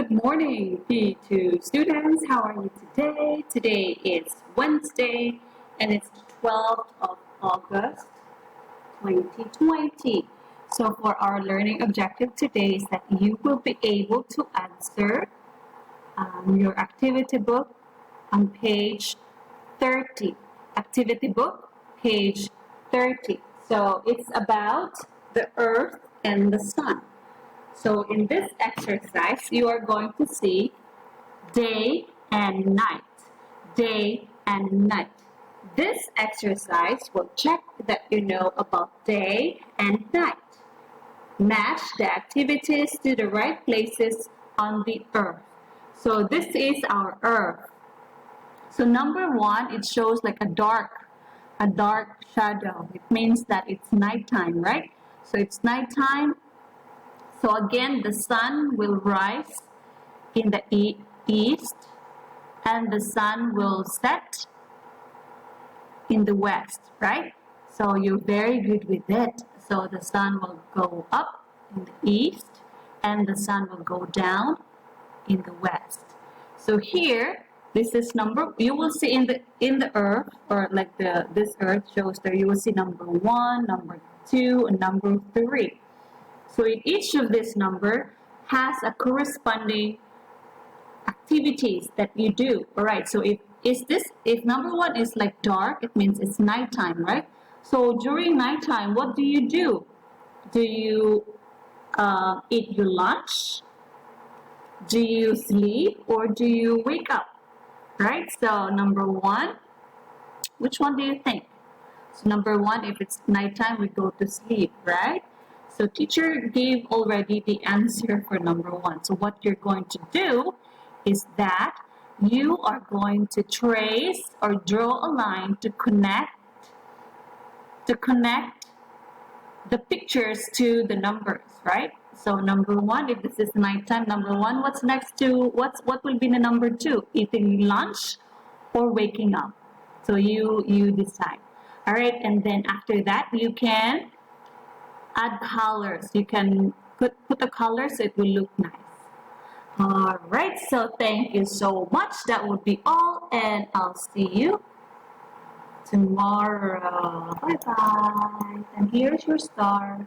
Good morning, P2 students. How are you today? Today is Wednesday and it's the 12th of August 2020. So for our learning objective today is that you will be able to answer your activity book on page 30. Activity book, page 30. So it's about the earth and the sun. So in this exercise, you are going to see day and night. Day and night. This exercise will check that you know about day and night. Match the activities to the right places on the earth. So this is our earth. So number one, it shows like a dark shadow. It means that it's nighttime, right? So it's nighttime. So again, the sun will rise in the east and the sun will set in the west, right? So you're very good with it. So the sun will go up in the east and the sun will go down in the west. So here, this is you will see in the earth, or like this earth shows there, you will see number 1, number 2, and number 3. So in each of this number has a corresponding activities that you do. All right. So if number 1 is like dark, it means it's nighttime, right? So during nighttime, what do you do? Do you eat your lunch? Do you sleep or do you wake up? Right. So number 1, which one do you think? So number 1, if it's nighttime, we go to sleep, right? So teacher gave already the answer for number 1. So what you're going to do is that you are going to trace or draw a line to connect the pictures to the numbers, right? So number 1, if this is nighttime, number 1, what's next to what will be the number 2? Eating lunch or waking up? So you decide. All right, and then after that you can add colors. You can put a color so it will look nice. Alright, so thank you so much. That would be all, and I'll see you tomorrow. Bye bye. And here's your star.